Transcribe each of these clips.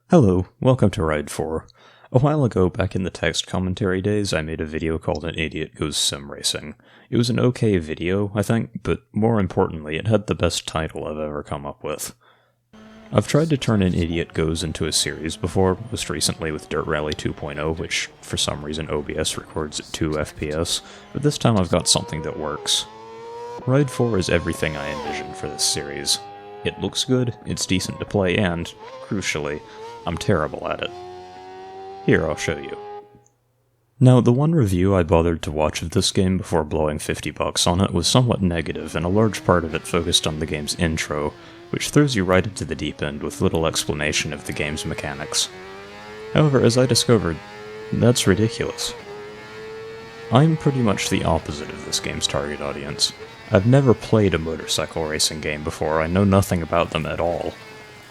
Hello, welcome to Ride 4. A while ago, back in the text commentary days, I made a video called An Idiot Goes Sim Racing. It was an okay video, I think, but more importantly, it had the best title I've ever come up with. I've tried to turn An Idiot Goes into a series before, most recently with Dirt Rally 2.0, which for some reason OBS records at 2 FPS, but this time I've got something that works. Ride 4 is everything I envisioned for this series. It looks good, it's decent to play, and, crucially, I'm terrible at it. Here, I'll show you. Now, the one review I bothered to watch of this game before blowing $50 on it was somewhat negative, and a large part of it focused on the game's intro, which throws you right into the deep end with little explanation of the game's mechanics. However, as I discovered, that's ridiculous. I'm pretty much the opposite of this game's target audience. I've never played a motorcycle racing game before, I know nothing about them at all.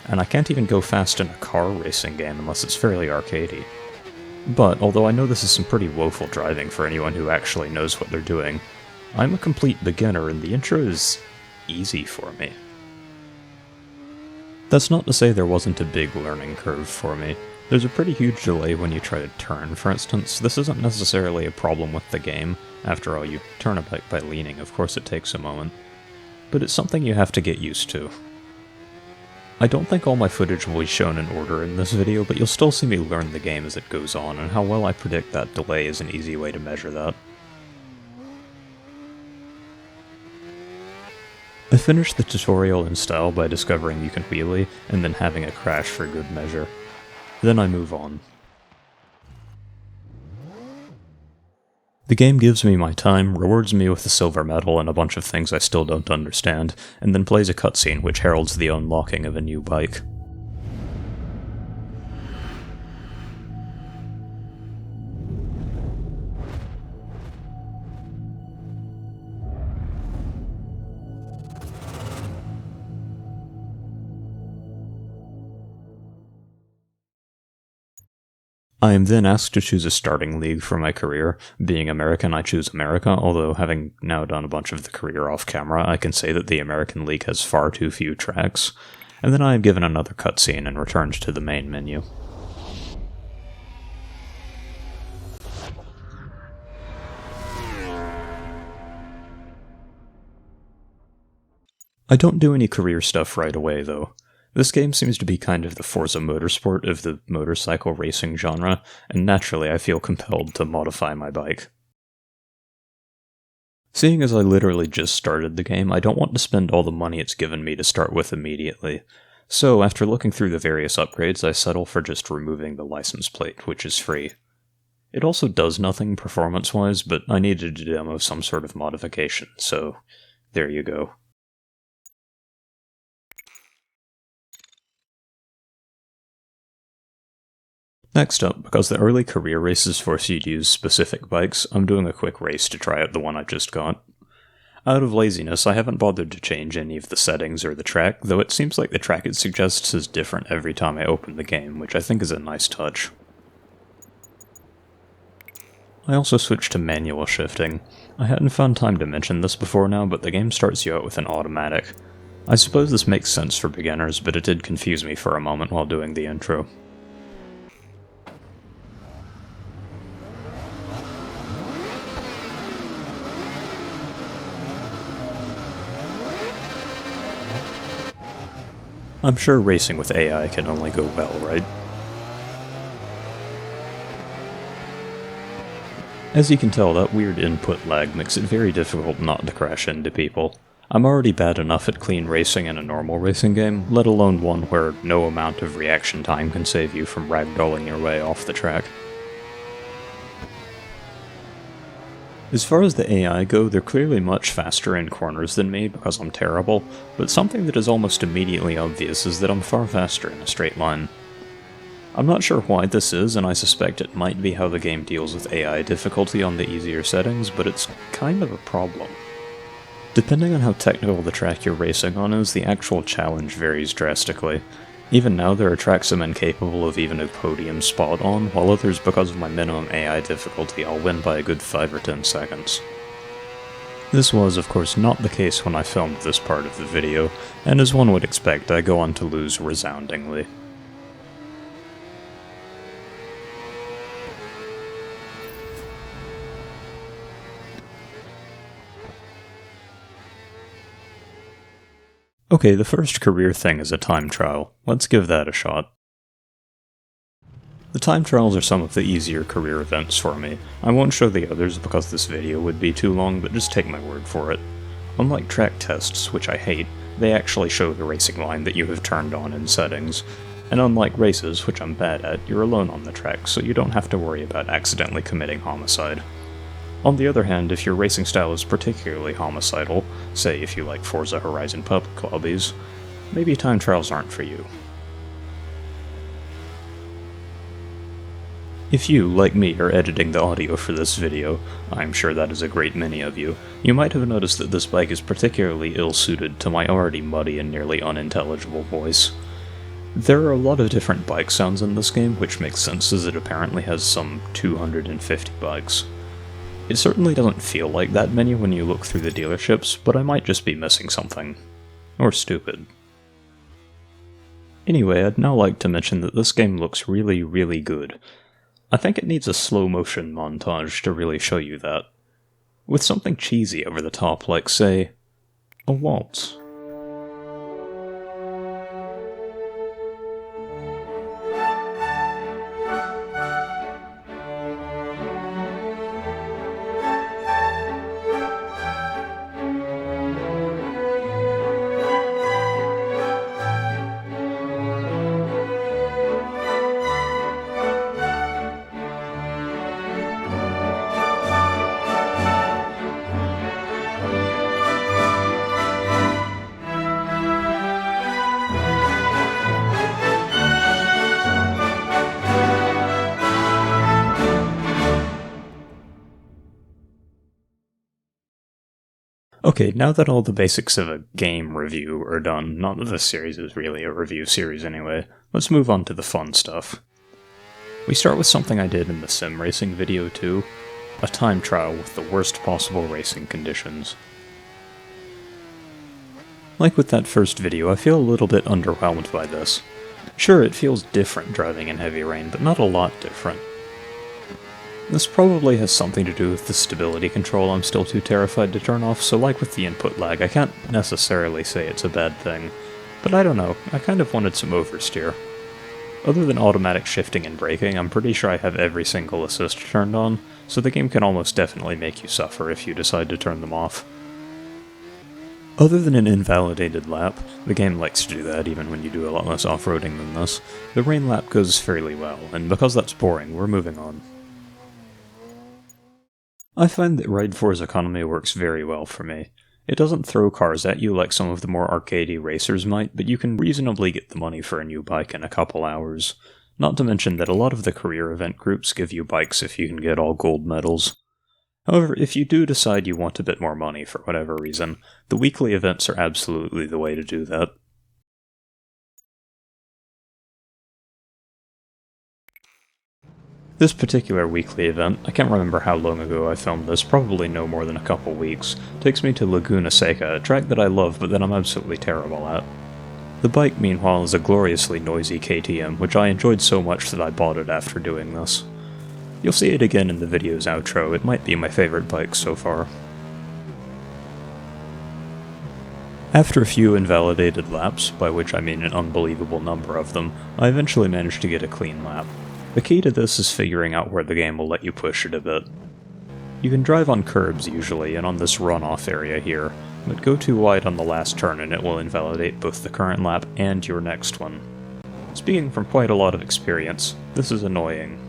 And I can't even go fast in a car racing game unless it's fairly arcadey. But, although I know this is some pretty woeful driving for anyone who actually knows what they're doing, I'm a complete beginner and the intro is easy for me. That's not to say there wasn't a big learning curve for me. There's a pretty huge delay when you try to turn, for instance. This isn't necessarily a problem with the game. After all, you turn a bike by leaning, of course it takes a moment. But it's something you have to get used to. I don't think all my footage will be shown in order in this video, but you'll still see me learn the game as it goes on, and how well I predict that delay is an easy way to measure that. I finished the tutorial in style by discovering you can wheelie, and then having a crash for good measure. Then I move on. The game gives me my time, rewards me with a silver medal and a bunch of things I still don't understand, and then plays a cutscene which heralds the unlocking of a new bike. I am then asked to choose a starting league for my career. Being American, I choose America, although having now done a bunch of the career off camera, I can say that the American league has far too few tracks. And then I am given another cutscene and returned to the main menu. I don't do any career stuff right away, though. This game seems to be kind of the Forza Motorsport of the motorcycle racing genre, and naturally I feel compelled to modify my bike. Seeing as I literally just started the game, I don't want to spend all the money it's given me to start with immediately. So, after looking through the various upgrades, I settle for just removing the license plate, which is free. It also does nothing performance-wise, but I needed to demo some sort of modification, so there you go. Next up, because the early career races force you to use specific bikes, I'm doing a quick race to try out the one I just got. Out of laziness, I haven't bothered to change any of the settings or the track, though it seems like the track it suggests is different every time I open the game, which I think is a nice touch. I also switched to manual shifting. I hadn't found time to mention this before now, but the game starts you out with an automatic. I suppose this makes sense for beginners, but it did confuse me for a moment while doing the intro. I'm sure racing with AI can only go well, right? As you can tell, that weird input lag makes it very difficult not to crash into people. I'm already bad enough at clean racing in a normal racing game, let alone one where no amount of reaction time can save you from ragdolling your way off the track. As far as the AI go, they're clearly much faster in corners than me because I'm terrible, but something that is almost immediately obvious is that I'm far faster in a straight line. I'm not sure why this is, and I suspect it might be how the game deals with AI difficulty on the easier settings, but it's kind of a problem. Depending on how technical the track you're racing on is, the actual challenge varies drastically. Even now, there are tracks I'm incapable of even a podium spot on, while others, because of my minimum AI difficulty, I'll win by a good 5 or 10 seconds. This was, of course, not the case when I filmed this part of the video, and as one would expect, I go on to lose resoundingly. Okay, the first career thing is a time trial. Let's give that a shot. The time trials are some of the easier career events for me. I won't show the others because this video would be too long, but just take my word for it. Unlike track tests, which I hate, they actually show the racing line that you have turned on in settings. And unlike races, which I'm bad at, you're alone on the track, so you don't have to worry about accidentally committing homicide. On the other hand, if your racing style is particularly homicidal, say if you like Forza Horizon public lobbies, maybe time trials aren't for you. If you, like me, are editing the audio for this video, I'm sure that is a great many of you, you might have noticed that this bike is particularly ill-suited to my already muddy and nearly unintelligible voice. There are a lot of different bike sounds in this game, which makes sense as it apparently has some 250 bikes. It certainly doesn't feel like that many when you look through the dealerships, but I might just be missing something. Or stupid. Anyway, I'd now like to mention that this game looks really, really good. I think it needs a slow-motion montage to really show you that. With something cheesy over the top, like, say, a waltz. Okay, now that all the basics of a game review are done, not that this series is really a review series anyway, let's move on to the fun stuff. We start with something I did in the sim racing video too, a time trial with the worst possible racing conditions. Like with that first video, I feel a little bit underwhelmed by this. Sure, it feels different driving in heavy rain, but not a lot different. This probably has something to do with the stability control I'm still too terrified to turn off, so like with the input lag, I can't necessarily say it's a bad thing. But I don't know, I kind of wanted some oversteer. Other than automatic shifting and braking, I'm pretty sure I have every single assist turned on, so the game can almost definitely make you suffer if you decide to turn them off. Other than an invalidated lap, the game likes to do that even when you do a lot less off-roading than this, the rain lap goes fairly well, and because that's boring, we're moving on. I find that Ride 4's economy works very well for me. It doesn't throw cars at you like some of the more arcadey racers might, but you can reasonably get the money for a new bike in a couple hours. Not to mention that a lot of the career event groups give you bikes if you can get all gold medals. However, if you do decide you want a bit more money for whatever reason, the weekly events are absolutely the way to do that. This particular weekly event, I can't remember how long ago I filmed this, probably no more than a couple weeks, takes me to Laguna Seca, a track that I love but that I'm absolutely terrible at. The bike, meanwhile, is a gloriously noisy KTM, which I enjoyed so much that I bought it after doing this. You'll see it again in the video's outro, it might be my favorite bike so far. After a few invalidated laps, by which I mean an unbelievable number of them, I eventually managed to get a clean lap. The key to this is figuring out where the game will let you push it a bit. You can drive on curbs usually, and on this runoff area here, but go too wide on the last turn and it will invalidate both the current lap and your next one. Speaking from quite a lot of experience, this is annoying.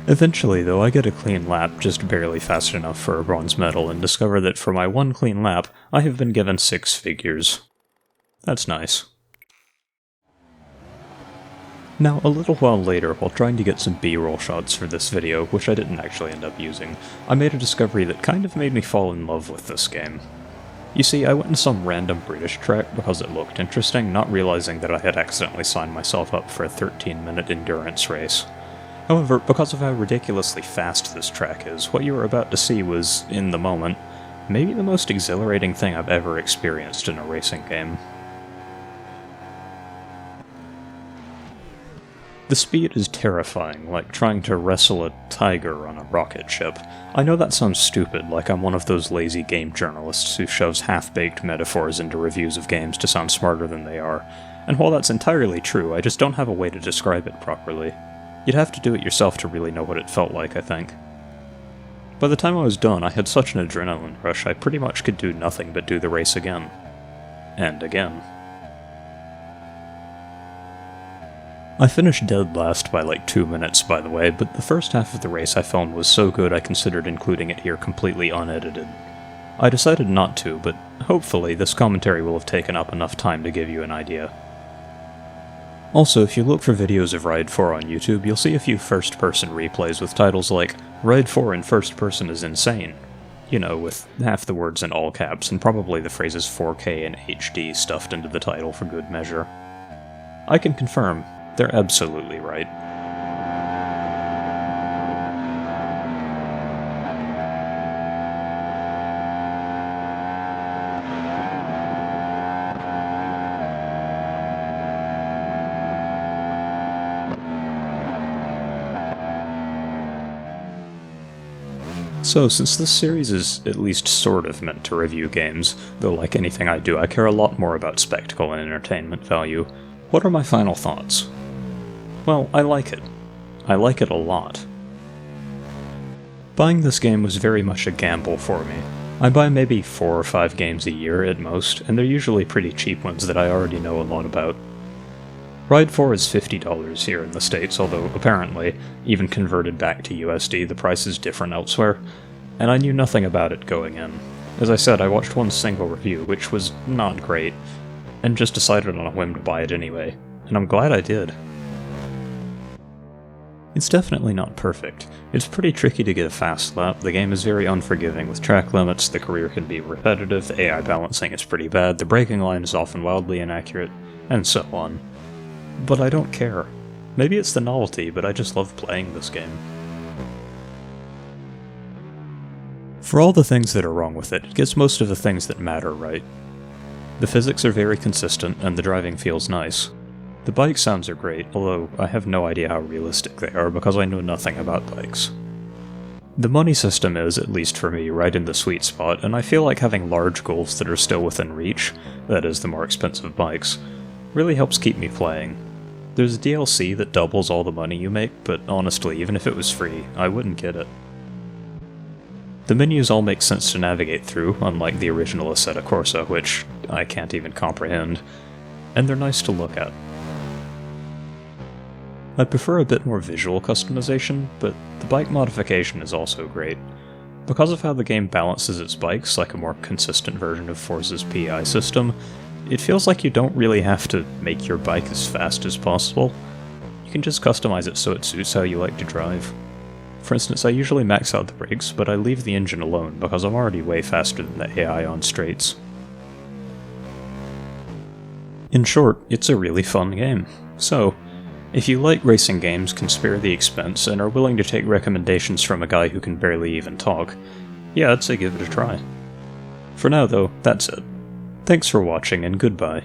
Eventually though, I get a clean lap just barely fast enough for a bronze medal and discover that for my one clean lap, I have been given 6 figures. That's nice. Now, a little while later, while trying to get some B-roll shots for this video, which I didn't actually end up using, I made a discovery that kind of made me fall in love with this game. You see, I went in some random British track because it looked interesting, not realizing that I had accidentally signed myself up for a 13-minute endurance race. However, because of how ridiculously fast this track is, what you were about to see was, in the moment, maybe the most exhilarating thing I've ever experienced in a racing game. The The speed is terrifying, like trying to wrestle a tiger on a rocket ship. I know that sounds stupid, like I'm one of those lazy game journalists who shoves half-baked metaphors into reviews of games to sound smarter than they are. And while that's entirely true, I just don't have a way to describe it properly. You'd have to do it yourself to really know what it felt like, I think. By the time I was done, I had such an adrenaline rush I pretty much could do nothing but do the race again. And again. I finished dead last by like 2 minutes, by the way, but the first half of the race I filmed was so good I considered including it here completely unedited. I decided not to, but hopefully this commentary will have taken up enough time to give you an idea. Also, if you look for videos of Ride 4 on YouTube, you'll see a few first-person replays with titles like, Ride 4 in first person is insane. You know, with half the words in all caps and probably the phrases 4K and HD stuffed into the title for good measure. I can confirm, they're absolutely right. So, since this series is at least sort of meant to review games, though like anything I do, I care a lot more about spectacle and entertainment value, what are my final thoughts? Well, I like it. I like it a lot. Buying this game was very much a gamble for me. I buy maybe 4 or 5 games a year at most, and they're usually pretty cheap ones that I already know a lot about. Ride 4 is $50 here in the States, although apparently, even converted back to USD, the price is different elsewhere, and I knew nothing about it going in. As I said, I watched one single review, which was not great, and just decided on a whim to buy it anyway, and I'm glad I did. It's definitely not perfect. It's pretty tricky to get a fast lap, the game is very unforgiving with track limits, the career can be repetitive, the AI balancing is pretty bad, the braking line is often wildly inaccurate, and so on. But I don't care. Maybe it's the novelty, but I just love playing this game. For all the things that are wrong with it, it gets most of the things that matter right. The physics are very consistent, and the driving feels nice. The bike sounds are great, although I have no idea how realistic they are because I know nothing about bikes. The money system is, at least for me, right in the sweet spot, and I feel like having large goals that are still within reach, that is, the more expensive bikes, really helps keep me playing. There's a DLC that doubles all the money you make, but honestly, even if it was free, I wouldn't get it. The menus all make sense to navigate through, unlike the original Assetto Corsa, which I can't even comprehend, and they're nice to look at. I'd prefer a bit more visual customization, but the bike modification is also great. Because of how the game balances its bikes, like a more consistent version of Forza's PI system, it feels like you don't really have to make your bike as fast as possible. You can just customize it so it suits how you like to drive. For instance, I usually max out the brakes, but I leave the engine alone because I'm already way faster than the AI on straights. In short, it's a really fun game. So, if you like racing games, can spare the expense, and are willing to take recommendations from a guy who can barely even talk, yeah, I'd say give it a try. For now though, that's it. Thanks for watching, and goodbye.